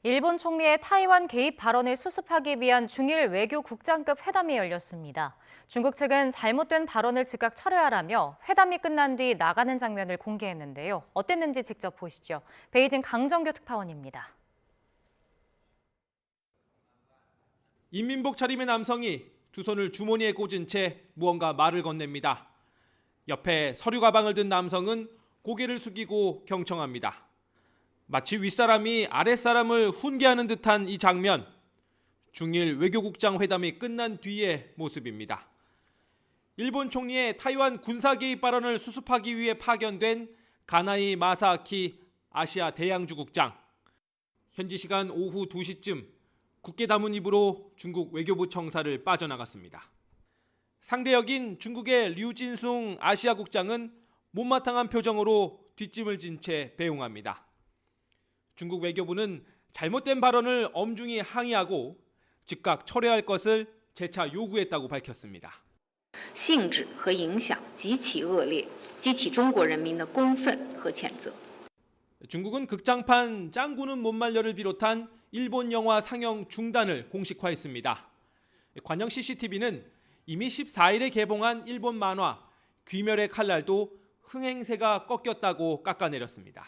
일본 총리의 타이완 개입 발언을 수습하기 위한 중일 외교국장급 회담이 열렸습니다. 중국 측은 잘못된 발언을 즉각 철회하라며 회담이 끝난 뒤 나가는 장면을 공개했는데요. 어땠는지 직접 보시죠. 베이징 강정규 특파원입니다. 인민복 차림의 남성이 두 손을 주머니에 꽂은 채 무언가 말을 건넵니다. 옆에 서류 가방을 든 남성은 고개를 숙이고 경청합니다. 마치 윗사람이 아랫사람을 훈계하는 듯한 이 장면, 중일 외교국장 회담이 끝난 뒤의 모습입니다. 일본 총리의 타이완 군사 개입 발언을 수습하기 위해 파견된 가나이 마사아키 아시아 대양주국장. 현지 시간 오후 2시쯤 국회 다문입으로 중국 외교부 청사를 빠져나갔습니다. 상대역인 중국의 류진숭 아시아국장은 못마땅한 표정으로 뒷짐을 진 채 배웅합니다. 중국 외교부는 잘못된 발언을 엄중히 항의하고 즉각 철회할 것을 재차 요구했다고 밝혔습니다. 性质和影响极其恶劣，激起中国人民的公愤和谴责。 중국은 극장판 짱구는 못 말려를 비롯한 일본 영화 상영 중단을 공식화했습니다. 관영 CCTV는 이미 14일에 개봉한 일본 만화 귀멸의 칼날도 흥행세가 꺾였다고 깎아내렸습니다.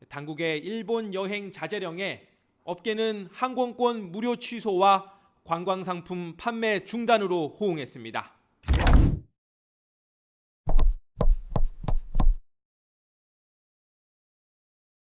당국의 일본 여행 자제령에 업계는 항공권 무료 취소와 관광상품 판매 중단으로 호응했습니다.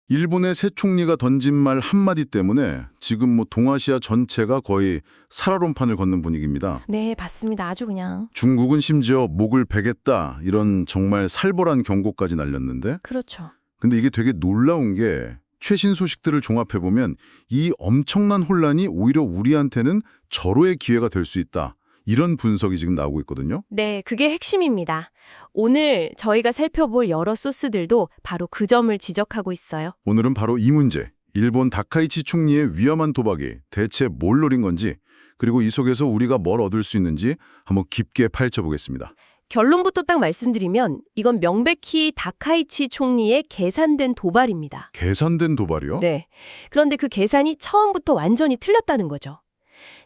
일본의 새 총리가 던진 말 한마디 때문에 지금 동아시아 전체가 거의 살얼음판을 걷는 분위기입니다. 네, 봤습니다. 아주 그냥. 중국은 심지어 목을 베겠다 이런 정말 살벌한 경고까지 날렸는데 그렇죠. 근데 이게 되게 놀라운 게 최신 소식들을 종합해보면 이 엄청난 혼란이 오히려 우리한테는 절호의 기회가 될 수 있다. 이런 분석이 지금 나오고 있거든요. 네, 그게 핵심입니다. 오늘 저희가 살펴볼 여러 소스들도 바로 그 점을 지적하고 있어요. 오늘은 바로 이 문제, 일본 다카이치 총리의 위험한 도박이 대체 뭘 노린 건지, 그리고 이 속에서 우리가 뭘 얻을 수 있는지 한번 깊게 파헤쳐보겠습니다. 결론부터 딱 말씀드리면 이건 명백히 다카이치 총리의 계산된 도발입니다. 계산된 도발이요? 네. 그런데 그 계산이 처음부터 완전히 틀렸다는 거죠.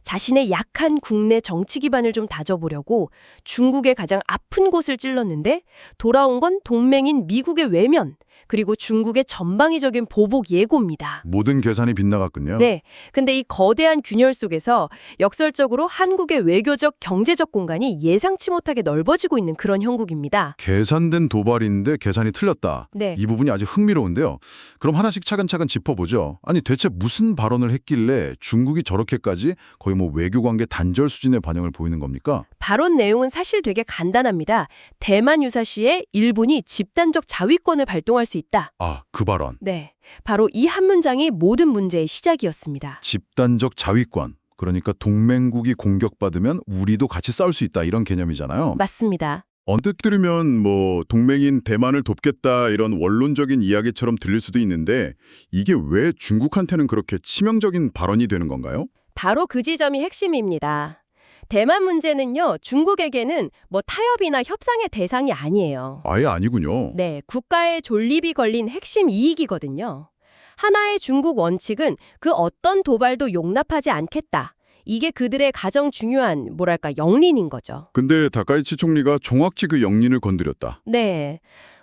자신의 약한 국내 정치 기반을 좀 다져보려고 중국의 가장 아픈 곳을 찔렀는데 돌아온 건 동맹인 미국의 외면, 그리고 중국의 전방위적인 보복 예고입니다. 모든 계산이 빗나갔군요. 네. 근데 이 거대한 균열 속에서 역설적으로 한국의 외교적, 경제적 공간이 예상치 못하게 넓어지고 있는 그런 형국입니다. 계산된 도발인데 계산이 틀렸다. 네. 이 부분이 아주 흥미로운데요. 그럼 하나씩 차근차근 짚어보죠. 아니 대체 무슨 발언을 했길래 중국이 저렇게까지 거의 외교관계 단절 수준의 반응을 보이는 겁니까? 발언 내용은 사실 되게 간단합니다. 대만 유사시에 일본이 집단적 자위권을 발동할 수 있다. 아, 그 발언. 네. 바로 이 한 문장이 모든 문제의 시작이었습니다. 집단적 자위권. 그러니까 동맹국이 공격받으면 우리도 같이 싸울 수 있다 이런 개념이잖아요. 맞습니다. 언뜻 들으면 동맹인 대만을 돕겠다 이런 원론적인 이야기처럼 들릴 수도 있는데 이게 왜 중국한테는 그렇게 치명적인 발언이 되는 건가요? 바로 그 지점이 핵심입니다. 대만 문제는요, 중국에게는 타협이나 협상의 대상이 아니에요. 아예 아니군요. 네, 국가의 존립이 걸린 핵심 이익이거든요. 하나의 중국 원칙은 그 어떤 도발도 용납하지 않겠다. 이게 그들의 가장 중요한, 영린인 거죠. 근데 다카이치 총리가 정확히 그 영린을 건드렸다. 네.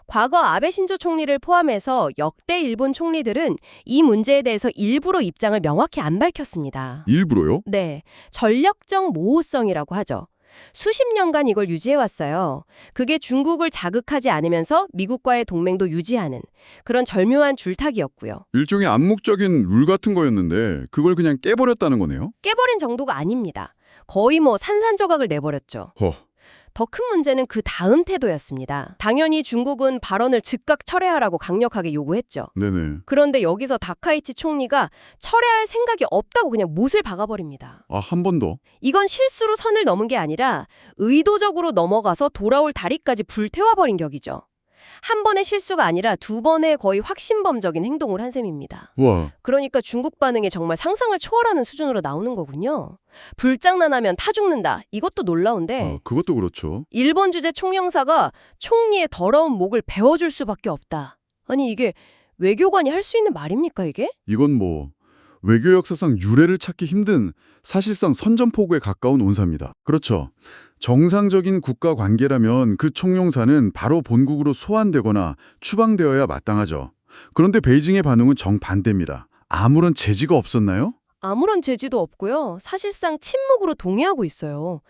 과거 아베 신조 총리를 포함해서 역대 일본 총리들은 이 문제에 대해서 일부러 입장을 명확히 안 밝혔습니다. 일부러요? 네. 전략적 모호성이라고 하죠. 수십 년간 이걸 유지해왔어요. 그게 중국을 자극하지 않으면서 미국과의 동맹도 유지하는 그런 절묘한 줄타기였고요. 일종의 암묵적인 룰 같은 거였는데 그걸 그냥 깨버렸다는 거네요? 깨버린 정도가 아닙니다. 거의 산산조각을 내버렸죠. 더 큰 문제는 그 다음 태도였습니다. 당연히 중국은 발언을 즉각 철회하라고 강력하게 요구했죠. 네네. 그런데 여기서 다카이치 총리가 철회할 생각이 없다고 그냥 못을 박아버립니다. 아, 한 번 더? 이건 실수로 선을 넘은 게 아니라 의도적으로 넘어가서 돌아올 다리까지 불태워버린 격이죠. 한 번의 실수가 아니라 두 번의 거의 확신범적인 행동을 한 셈입니다. 와. 그러니까 중국 반응이 정말 상상을 초월하는 수준으로 나오는 거군요. 불장난하면 타 죽는다. 이것도 놀라운데 그것도 그렇죠. 일본 주재 총영사가 총리의 더러운 목을 베어줄 수밖에 없다. 아니 이게 외교관이 할 수 있는 말입니까 이게? 이건 외교 역사상 유례를 찾기 힘든 사실상 선전포고에 가까운 온사입니다. 그렇죠. 정상적인 국가 관계라면 그 총용사는 바로 본국으로 소환되거나 추방되어야 마땅하죠. 그런데 베이징의 반응은 정반대입니다. 아무런 제지가 없었나요? 아무런 제지도 없고요. 사실상 침묵으로 동의하고 있어요.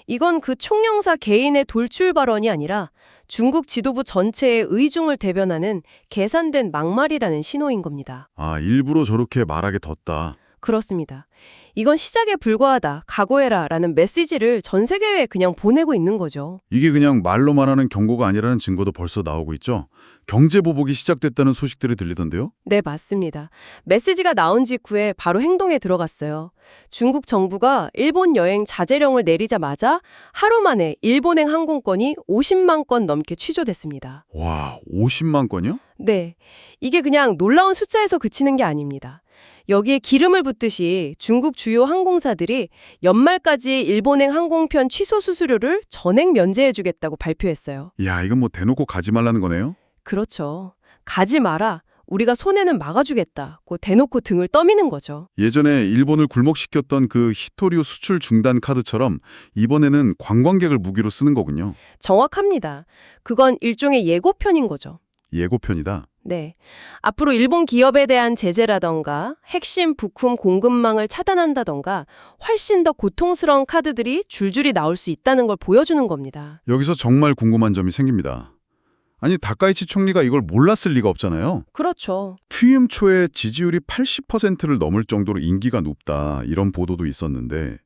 이건 그 총영사 개인의 돌출 발언이 아니라 중국 지도부 전체의 의중을 대변하는 계산된 막말이라는 신호인 겁니다. 아, 일부러 저렇게 말하게 뒀다. 그렇습니다. 이건 시작에 불과하다, 각오해라 라는 메시지를 전 세계에 그냥 보내고 있는 거죠. 이게 그냥 말로만 하는 경고가 아니라는 증거도 벌써 나오고 있죠. 경제 보복이 시작됐다는 소식들이 들리던데요. 네, 맞습니다. 메시지가 나온 직후에 바로 행동에 들어갔어요. 중국 정부가 일본 여행 자제령을 내리자마자 하루 만에 일본행 항공권이 50만 건 넘게 취소됐습니다. 와, 50만 건이요? 네, 이게 그냥 놀라운 숫자에서 그치는 게 아닙니다. 여기에 기름을 붓듯이 중국 주요 항공사들이 연말까지 일본행 항공편 취소 수수료를 전액 면제해주겠다고 발표했어요. 야, 이건 뭐 대놓고 가지 말라는 거네요? 그렇죠. 가지 마라. 우리가 손해는 막아주겠다고 대놓고 등을 떠미는 거죠. 예전에 일본을 굴복시켰던 그 히토류 수출 중단 카드처럼 이번에는 관광객을 무기로 쓰는 거군요. 정확합니다. 그건 일종의 예고편인 거죠. 예고편이다. 네. 앞으로 일본 기업에 대한 제재라던가 핵심 부품 공급망을 차단한다던가 훨씬 더 고통스러운 카드들이 줄줄이 나올 수 있다는 걸 보여주는 겁니다. 여기서 정말 궁금한 점이 생깁니다. 아니, 다카이치 총리가 이걸 몰랐을 리가 없잖아요. 그렇죠. 취임 초에 지지율이 80%를 넘을 정도로 인기가 높다, 이런 보도도 있었는데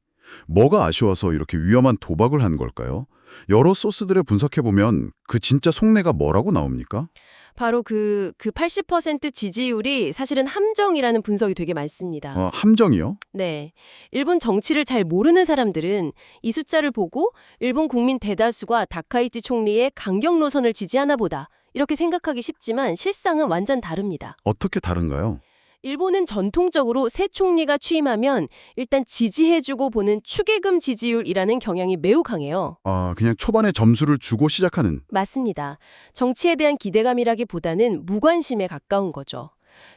뭐가 아쉬워서 이렇게 위험한 도박을 한 걸까요? 여러 소스들을 분석해보면 그 진짜 속내가 뭐라고 나옵니까? 바로 그 80% 지지율이 사실은 함정이라는 분석이 되게 많습니다. 함정이요? 네. 일본 정치를 잘 모르는 사람들은 이 숫자를 보고 일본 국민 대다수가 다카이치 총리의 강경 노선을 지지하나 보다. 이렇게 생각하기 쉽지만 실상은 완전 다릅니다. 어떻게 다른가요? 일본은 전통적으로 새 총리가 취임하면 일단 지지해주고 보는 축의금 지지율이라는 경향이 매우 강해요. 그냥 초반에 점수를 주고 시작하는. 맞습니다. 정치에 대한 기대감이라기보다는 무관심에 가까운 거죠.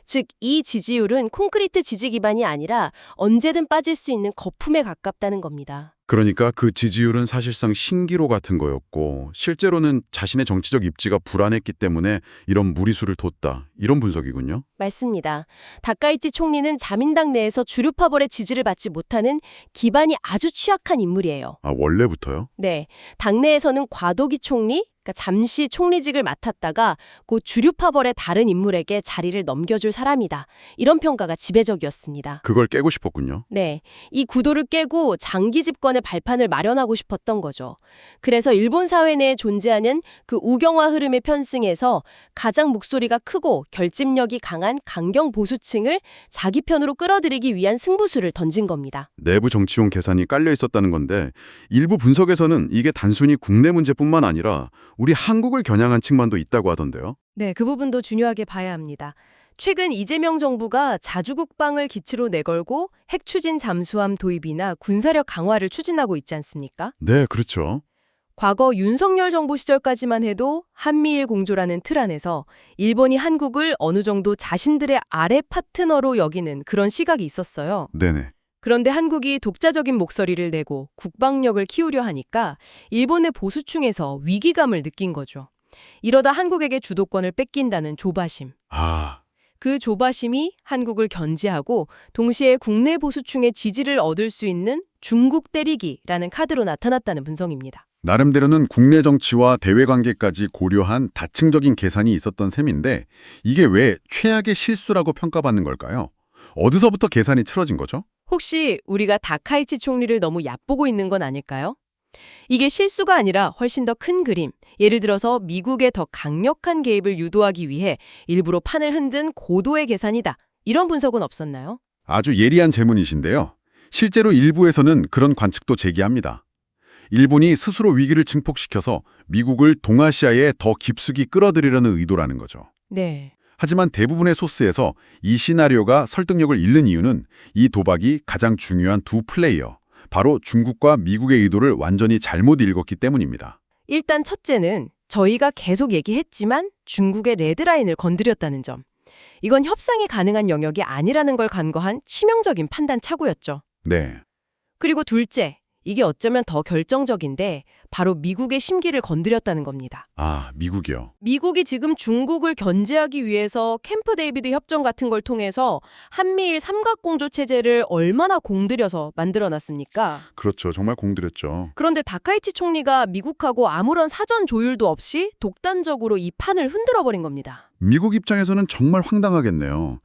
즉, 이 지지율은 콘크리트 지지 기반이 아니라 언제든 빠질 수 있는 거품에 가깝다는 겁니다. 그러니까 그 지지율은 사실상 신기로 같은 거였고 실제로는 자신의 정치적 입지가 불안했기 때문에 이런 무리수를 뒀다. 이런 분석이군요. 맞습니다. 다카이치 총리는 자민당 내에서 주류파벌의 지지를 받지 못하는 기반이 아주 취약한 인물이에요. 원래부터요? 네, 당내에서는 과도기 총리, 그러니까 잠시 총리직을 맡았다가 곧 주류파벌의 다른 인물에게 자리를 넘겨줄 사람이다. 이런 평가가 지배적이었습니다. 그걸 깨고 싶었군요. 네, 이 구도를 깨고 장기 집권의 발판을 마련하고 싶었던 거죠. 그래서 일본 사회 내에 존재하는 그 우경화 흐름에 편승해서 가장 목소리가 크고 결집력이 강한 강경 보수층을 자기 편으로 끌어들이기 위한 승부수를 던진 겁니다. 내부 정치용 계산이 깔려 있었다는 건데 일부 분석에서는 이게 단순히 국내 문제뿐만 아니라 우리 한국을 겨냥한 측면도 있다고 하던데요. 네, 그 부분도 중요하게 봐야 합니다. 최근 이재명 정부가 자주국방을 기치로 내걸고 핵 추진 잠수함 도입이나 군사력 강화를 추진하고 있지 않습니까? 네, 그렇죠. 과거 윤석열 정부 시절까지만 해도 한미일 공조라는 틀 안에서 일본이 한국을 어느 정도 자신들의 아래 파트너로 여기는 그런 시각이 있었어요. 네네. 그런데 한국이 독자적인 목소리를 내고 국방력을 키우려 하니까 일본의 보수층에서 위기감을 느낀 거죠. 이러다 한국에게 주도권을 뺏긴다는 조바심. 그 조바심이 한국을 견제하고 동시에 국내 보수층의 지지를 얻을 수 있는 중국 때리기라는 카드로 나타났다는 분석입니다. 나름대로는 국내 정치와 대외 관계까지 고려한 다층적인 계산이 있었던 셈인데 이게 왜 최악의 실수라고 평가받는 걸까요? 어디서부터 계산이 틀어진 거죠? 혹시 우리가 다카이치 총리를 너무 얕보고 있는 건 아닐까요? 이게 실수가 아니라 훨씬 더 큰 그림, 예를 들어서 미국의 더 강력한 개입을 유도하기 위해 일부러 판을 흔든 고도의 계산이다. 이런 분석은 없었나요? 아주 예리한 제문이신데요. 실제로 일부에서는 그런 관측도 제기합니다. 일본이 스스로 위기를 증폭시켜서 미국을 동아시아에 더 깊숙이 끌어들이려는 의도라는 거죠. 네. 하지만 대부분의 소스에서 이 시나리오가 설득력을 잃는 이유는 이 도박이 가장 중요한 두 플레이어, 바로 중국과 미국의 의도를 완전히 잘못 읽었기 때문입니다. 일단 첫째는 저희가 계속 얘기했지만 중국의 레드라인을 건드렸다는 점. 이건 협상이 가능한 영역이 아니라는 걸 간과한 치명적인 판단 착오였죠. 네. 그리고 둘째, 이게 어쩌면 더 결정적인데 바로 미국의 심기를 건드렸다는 겁니다. 아, 미국이요. 미국이 지금 중국을 견제하기 위해서 캠프 데이비드 협정 같은 걸 통해서 한미일 삼각공조 체제를 얼마나 공들여서 만들어놨습니까? 그렇죠. 정말 공들였죠. 그런데 다카이치 총리가 미국하고 아무런 사전 조율도 없이 독단적으로 이 판을 흔들어버린 겁니다. 미국 입장에서는 정말 황당하겠네요.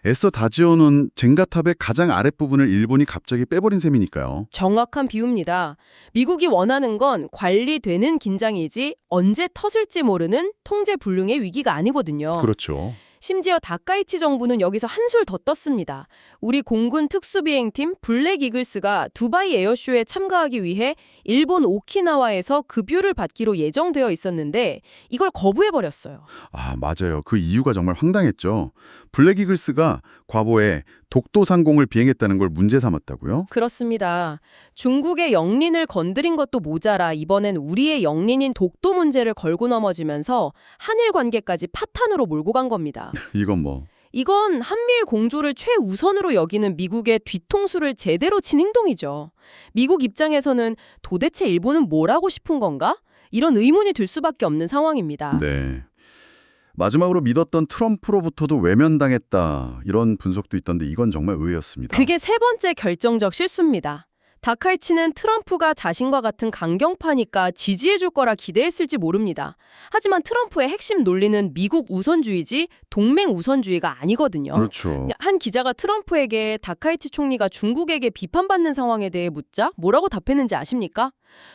애써 다지어놓은 젠가탑의 가장 아랫부분을 일본이 갑자기 빼버린 셈이니까요. 정확한 비유입니다. 미국이 원하는 건 관리되는 긴장이지 언제 터질지 모르는 통제불능의 위기가 아니거든요. 그렇죠. 심지어 다카이치 정부는 여기서 한술 더 떴습니다. 우리 공군 특수비행팀 블랙 이글스가 두바이 에어쇼에 참가하기 위해 일본 오키나와에서 급유를 받기로 예정되어 있었는데 이걸 거부해버렸어요. 아, 맞아요. 그 이유가 정말 황당했죠. 블랙 이글스가 과거에 독도 상공을 비행했다는 걸 문제 삼았다고요? 그렇습니다. 중국의 영린을 건드린 것도 모자라 이번엔 우리의 영린인 독도 문제를 걸고 넘어지면서 한일 관계까지 파탄으로 몰고 간 겁니다. 이건 뭐. 이건 한미일 공조를 최우선으로 여기는 미국의 뒤통수를 제대로 친 행동이죠. 미국 입장에서는 도대체 일본은 뭘 하고 싶은 건가? 이런 의문이 들 수밖에 없는 상황입니다. 네. 마지막으로 믿었던 트럼프로부터도 외면당했다. 이런 분석도 있던데 이건 정말 의외였습니다. 그게 세 번째 결정적 실수입니다. 다카이치는 트럼프가 자신과 같은 강경파니까 지지해줄 거라 기대했을지 모릅니다. 하지만 트럼프의 핵심 논리는 미국 우선주의지 동맹 우선주의가 아니거든요. 그렇죠. 한 기자가 트럼프에게 다카이치 총리가 중국에게 비판받는 상황에 대해 묻자 뭐라고 답했는지 아십니까?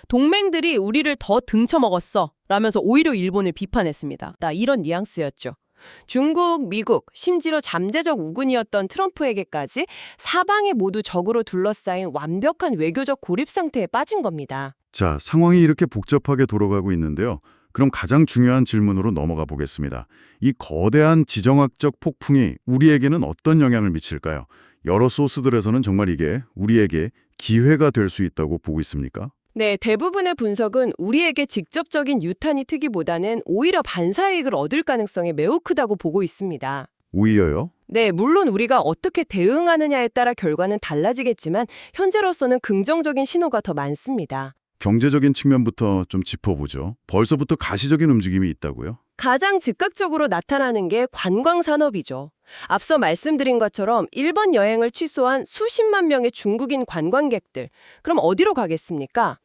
동맹들이 우리를 더 등쳐먹었어 라면서 오히려 일본을 비판했습니다. 이런 뉘앙스였죠. 중국, 미국, 심지어 잠재적 우군이었던 트럼프에게까지 사방이 모두 적으로 둘러싸인 완벽한 외교적 고립 상태에 빠진 겁니다. 자, 상황이 이렇게 복잡하게 돌아가고 있는데요. 그럼 가장 중요한 질문으로 넘어가 보겠습니다. 이 거대한 지정학적 폭풍이 우리에게는 어떤 영향을 미칠까요? 여러 소스들에서는 정말 이게 우리에게 기회가 될 수 있다고 보고 있습니까? 네, 대부분의 분석은 우리에게 직접적인 유탄이 튀기보다는 오히려 반사이익을 얻을 가능성이 매우 크다고 보고 있습니다. 오히려요? 네, 물론 우리가 어떻게 대응하느냐에 따라 결과는 달라지겠지만 현재로서는 긍정적인 신호가 더 많습니다. 경제적인 측면부터 좀 짚어보죠. 벌써부터 가시적인 움직임이 있다고요? 가장 즉각적으로 나타나는 게 관광산업이죠. 앞서 말씀드린 것처럼 일본 여행을 취소한 수십만 명의 중국인 관광객들. 그럼 어디로 가겠습니까?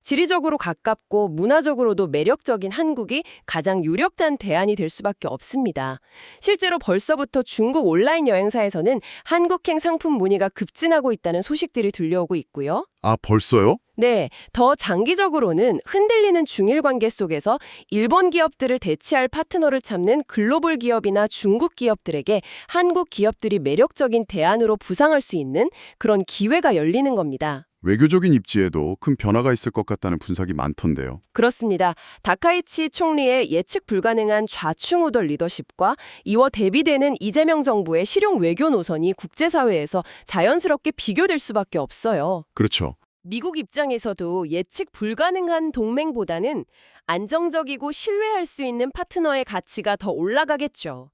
지리적으로 가깝고 문화적으로도 매력적인 한국이 가장 유력한 대안이 될 수밖에 없습니다. 실제로 벌써부터 중국 온라인 여행사에서는 한국행 상품 문의가 급증하고 있다는 소식들이 들려오고 있고요. 아, 벌써요? 네, 더 장기적으로는 흔들리는 중일 관계 속에서 일본 기업들을 대체할 파트너를 찾는 글로벌 기업이나 중국 기업들에게 한국 기업들이 매력적인 대안으로 부상할 수 있는 그런 기회가 열리는 겁니다. 외교적인 입지에도 큰 변화가 있을 것 같다는 분석이 많던데요. 그렇습니다. 다카이치 총리의 예측 불가능한 좌충우돌 리더십과 이와 대비되는 이재명 정부의 실용 외교 노선이 국제사회에서 자연스럽게 비교될 수밖에 없어요. 그렇죠. 미국 입장에서도 예측 불가능한 동맹보다는 안정적이고 신뢰할 수 있는 파트너의 가치가 더 올라가겠죠.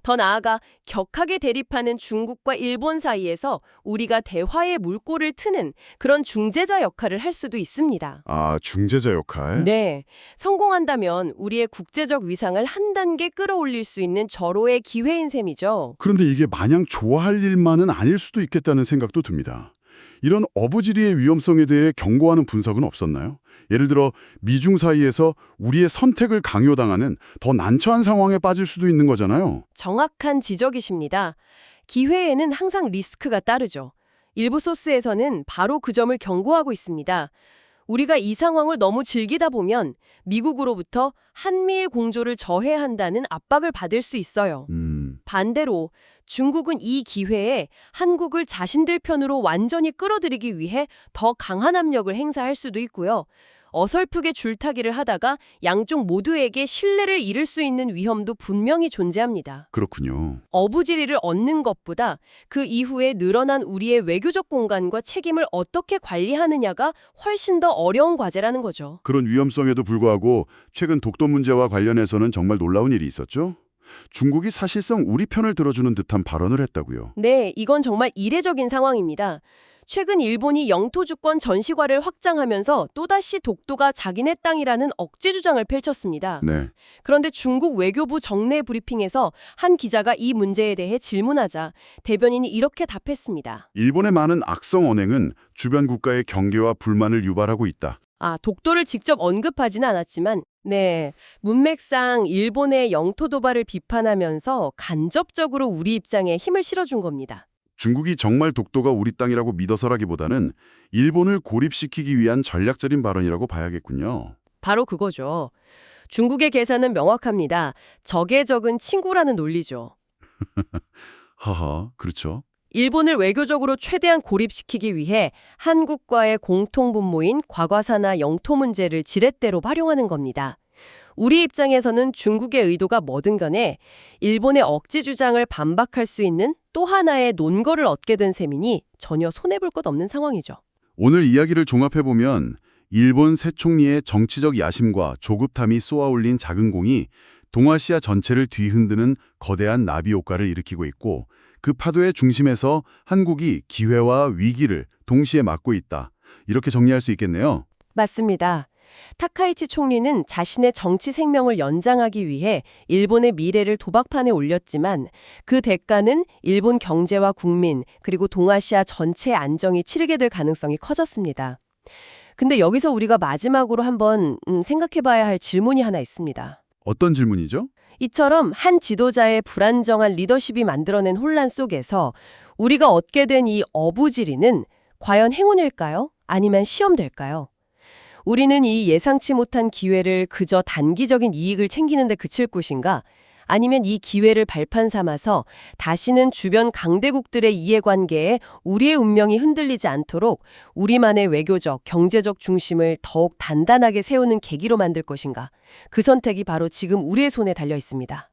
더 나아가 격하게 대립하는 중국과 일본 사이에서 우리가 대화의 물꼬를 트는 그런 중재자 역할을 할 수도 있습니다. 아, 중재자 역할? 네, 성공한다면 우리의 국제적 위상을 한 단계 끌어올릴 수 있는 절호의 기회인 셈이죠. 그런데 이게 마냥 좋아할 일만은 아닐 수도 있겠다는 생각도 듭니다. 이런 어부지리의 위험성에 대해 경고하는 분석은 없었나요? 예를 들어 미중 사이에서 우리의 선택을 강요당하는 더 난처한 상황에 빠질 수도 있는 거잖아요. 정확한 지적이십니다. 기회에는 항상 리스크가 따르죠. 일부 소스에서는 바로 그 점을 경고하고 있습니다. 우리가 이 상황을 너무 즐기다 보면 미국으로부터 한미일 공조를 저해한다는 압박을 받을 수 있어요. 반대로 중국은 이 기회에 한국을 자신들 편으로 완전히 끌어들이기 위해 더 강한 압력을 행사할 수도 있고요. 어설프게 줄타기를 하다가 양쪽 모두에게 신뢰를 잃을 수 있는 위험도 분명히 존재합니다. 그렇군요. 어부지리를 얻는 것보다 그 이후에 늘어난 우리의 외교적 공간과 책임을 어떻게 관리하느냐가 훨씬 더 어려운 과제라는 거죠. 그런 위험성에도 불구하고 최근 독도 문제와 관련해서는 정말 놀라운 일이 있었죠? 중국이 사실상 우리 편을 들어주는 듯한 발언을 했다고요. 네, 이건 정말 이례적인 상황입니다. 최근 일본이 영토 주권 전시과를 확장하면서 또다시 독도가 자기네 땅이라는 억지 주장을 펼쳤습니다. 네. 그런데 중국 외교부 정례 브리핑에서 한 기자가 이 문제에 대해 질문하자 대변인이 이렇게 답했습니다. 일본의 많은 악성 언행은 주변 국가의 경계와 불만을 유발하고 있다. 독도를 직접 언급하지는 않았지만 네, 문맥상 일본의 영토 도발을 비판하면서 간접적으로 우리 입장에 힘을 실어준 겁니다. 중국이 정말 독도가 우리 땅이라고 믿어서라기보다는 일본을 고립시키기 위한 전략적인 발언이라고 봐야겠군요. 바로 그거죠. 중국의 계산은 명확합니다. 적의 적은 친구라는 논리죠. 하하, 그렇죠. 일본을 외교적으로 최대한 고립시키기 위해 한국과의 공통분모인 과거사나 영토 문제를 지렛대로 활용하는 겁니다. 우리 입장에서는 중국의 의도가 뭐든 간에 일본의 억지 주장을 반박할 수 있는 또 하나의 논거를 얻게 된 셈이니 전혀 손해볼 것 없는 상황이죠. 오늘 이야기를 종합해보면 일본 새 총리의 정치적 야심과 조급함이 쏘아올린 작은 공이 동아시아 전체를 뒤흔드는 거대한 나비 효과를 일으키고 있고 그 파도의 중심에서 한국이 기회와 위기를 동시에 맞고 있다. 이렇게 정리할 수 있겠네요. 맞습니다. 타카이치 총리는 자신의 정치 생명을 연장하기 위해 일본의 미래를 도박판에 올렸지만 그 대가는 일본 경제와 국민 그리고 동아시아 전체의 안정이 치르게 될 가능성이 커졌습니다. 근데 여기서 우리가 마지막으로 한번 생각해봐야 할 질문이 하나 있습니다. 어떤 질문이죠? 이처럼 한 지도자의 불안정한 리더십이 만들어낸 혼란 속에서 우리가 얻게 된 이 어부지리는 과연 행운일까요? 아니면 시험될까요? 우리는 이 예상치 못한 기회를 그저 단기적인 이익을 챙기는 데 그칠 것인가? 아니면 이 기회를 발판 삼아서 다시는 주변 강대국들의 이해관계에 우리의 운명이 흔들리지 않도록 우리만의 외교적, 경제적 중심을 더욱 단단하게 세우는 계기로 만들 것인가? 그 선택이 바로 지금 우리의 손에 달려 있습니다.